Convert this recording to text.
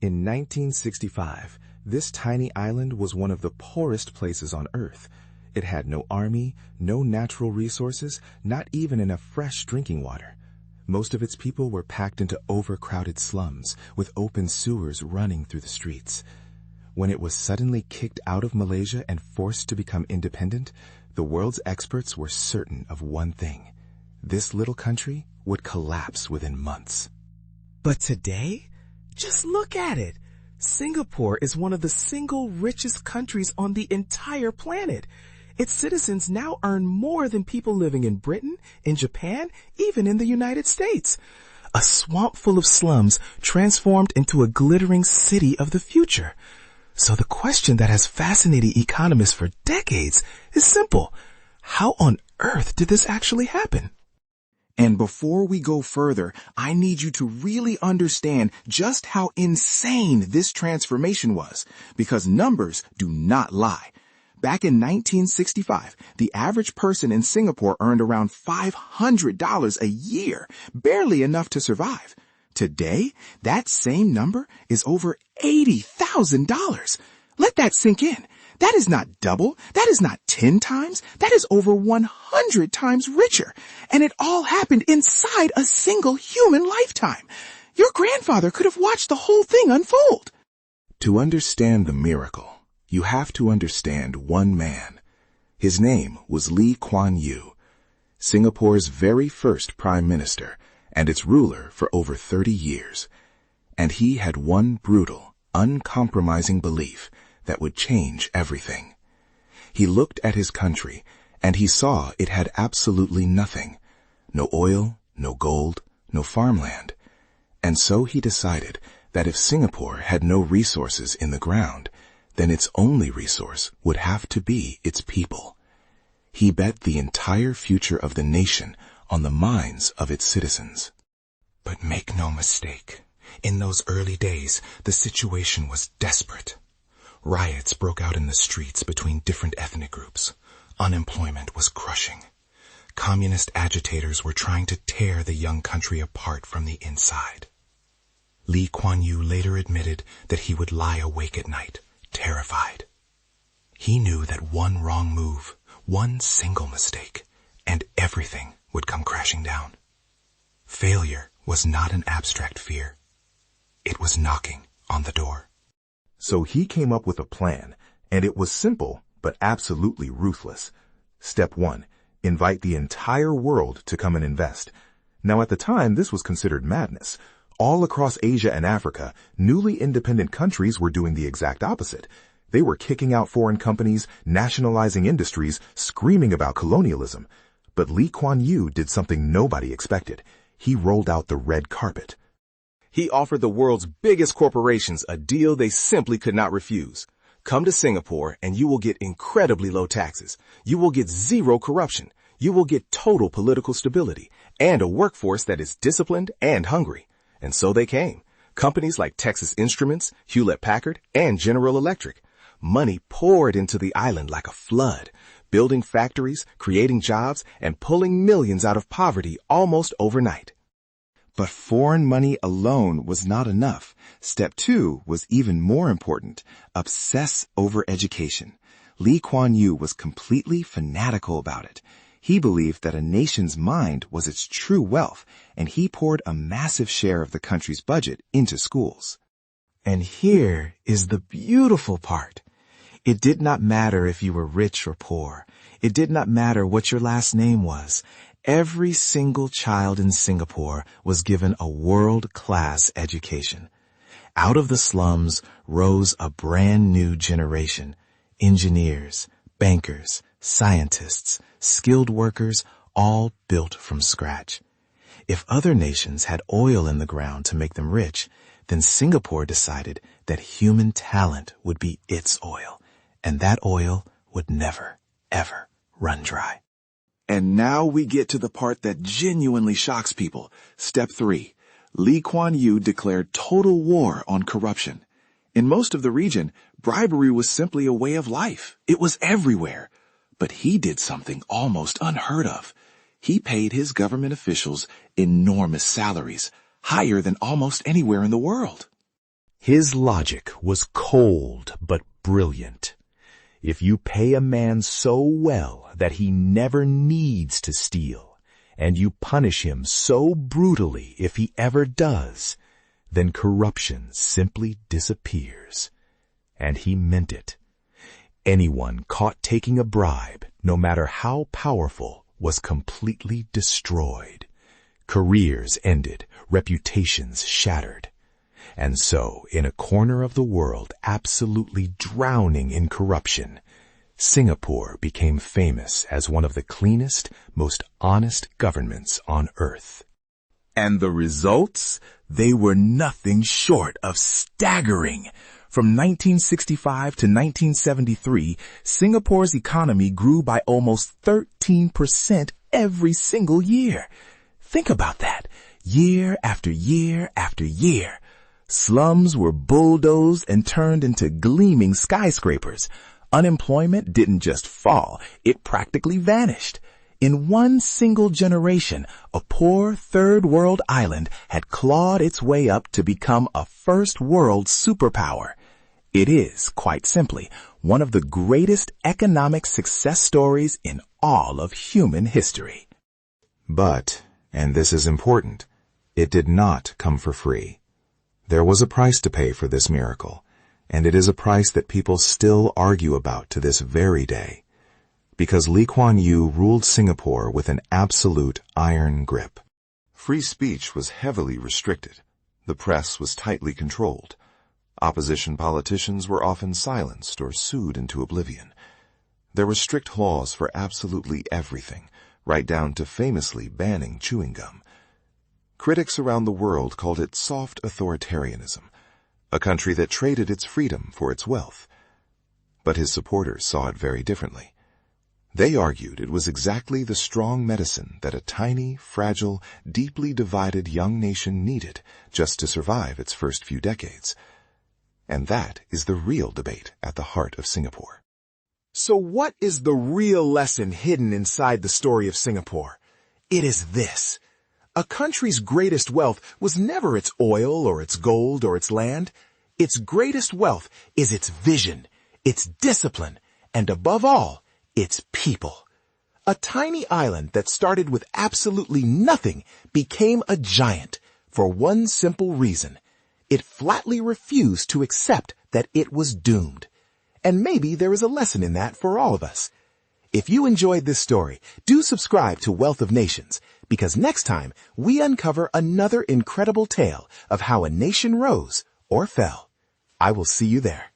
In 1965, this tiny island was one of the poorest places on Earth. It had no army, no natural resources, not even enough fresh drinking water. Most of its people were packed into overcrowded slums, with open sewers running through the streets. When it was suddenly kicked out of Malaysia and forced to become independent, the world's experts were certain of one thing: this little country would collapse within months. But today, just look at it. Singapore is one of the single richest countries on the entire planet. Its citizens now earn more than people living in Britain, in Japan, even in the United States. A swamp full of slums transformed into a glittering city of the future. So the question that has fascinated economists for decades is simple. How on earth did this actually happen? And before we go further, I need you to really understand just how insane this transformation was, because numbers do not lie. Back in 1965, the average person in Singapore earned around $500 a year, barely enough to survive. Today, that same number is over $80,000. Let that sink in. That is not double. That is not 10 times. That is over 100 times richer. And it all happened inside a single human lifetime. Your grandfather could have watched the whole thing unfold. To understand the miracle, you have to understand one man. His name was Lee Kuan Yew, Singapore's very first prime minister and its ruler for over 30 years. And he had one brutal, uncompromising belief that would change everything. He looked at his country, and he saw it had absolutely nothing. No oil, no gold, no farmland. And so he decided that if Singapore had no resources in the ground, then its only resource would have to be its people. He bet the entire future of the nation on the minds of its citizens. But make no mistake, in those early days, the situation was desperate. Riots broke out in the streets between different ethnic groups. Unemployment was crushing. Communist agitators were trying to tear the young country apart from the inside. Lee Kuan Yew later admitted that he would lie awake at night, terrified. He knew that one wrong move, one single mistake, and everything would come crashing down. Failure was not an abstract fear. It was knocking on the door. So he came up with a plan, and it was simple but absolutely ruthless. Step 1, invite the entire world to come and invest. Now at the time, this was considered madness. All across Asia and Africa, newly independent countries were doing the exact opposite. They were kicking out foreign companies, nationalizing industries, screaming about colonialism. But Lee Kuan Yew did something nobody expected. He rolled out the red carpet. He offered the world's biggest corporations a deal they simply could not refuse. Come to Singapore and you will get incredibly low taxes. You will get zero corruption. You will get total political stability and a workforce that is disciplined and hungry. And so they came. Companies like Texas Instruments, Hewlett-Packard, and General Electric. Money poured into the island like a flood, building factories, creating jobs, and pulling millions out of poverty almost overnight. But foreign money alone was not enough. Step 2 was even more important. Obsess over education. Lee Kuan Yew was completely fanatical about it. He believed that a nation's mind was its true wealth, and he poured a massive share of the country's budget into schools. And here is the beautiful part. It did not matter if you were rich or poor. It did not matter what your last name was. Every single child in Singapore was given a world-class education. Out of the slums rose a brand new generation. Engineers, bankers, scientists, skilled workers, all built from scratch. If other nations had oil in the ground to make them rich, then Singapore decided that human talent would be its oil, and that oil would never, ever run dry. And now we get to the part that genuinely shocks people. Step 3. Lee Kuan Yew declared total war on corruption. In most of the region, bribery was simply a way of life. It was everywhere. But he did something almost unheard of. He paid his government officials enormous salaries, higher than almost anywhere in the world. His logic was cold but brilliant. If you pay a man so well that he never needs to steal, and you punish him so brutally if he ever does, then corruption simply disappears. And he meant it. Anyone caught taking a bribe, no matter how powerful, was completely destroyed. Careers ended, reputations shattered. And so, in a corner of the world absolutely drowning in corruption, Singapore became famous as one of the cleanest, most honest governments on earth. And the results? They were nothing short of staggering. From 1965 to 1973, Singapore's economy grew by almost 13% every single year. Think about that. Year after year after year. Slums were bulldozed and turned into gleaming skyscrapers. Unemployment didn't just fall, it practically vanished. In one single generation, a poor third world island had clawed its way up to become a first world superpower. It is, quite simply, one of the greatest economic success stories in all of human history. But, and this is important, it did not come for free. There was a price to pay for this miracle, and it is a price that people still argue about to this very day. Because Lee Kuan Yew ruled Singapore with an absolute iron grip. Free speech was heavily restricted. The press was tightly controlled. Opposition politicians were often silenced or sued into oblivion. There were strict laws for absolutely everything, right down to famously banning chewing gum. Critics around the world called it soft authoritarianism, a country that traded its freedom for its wealth. But his supporters saw it very differently. They argued it was exactly the strong medicine that a tiny, fragile, deeply divided young nation needed just to survive its first few decades. And that is the real debate at the heart of Singapore. So what is the real lesson hidden inside the story of Singapore? It is this. A country's greatest wealth was never its oil or its gold or its land. Its greatest wealth is its vision, its discipline, and above all, its people. A tiny island that started with absolutely nothing became a giant for one simple reason. It flatly refused to accept that it was doomed. And maybe there is a lesson in that for all of us. If you enjoyed this story, do subscribe to Wealth of Nations, because next time we uncover another incredible tale of how a nation rose or fell. I will see you there.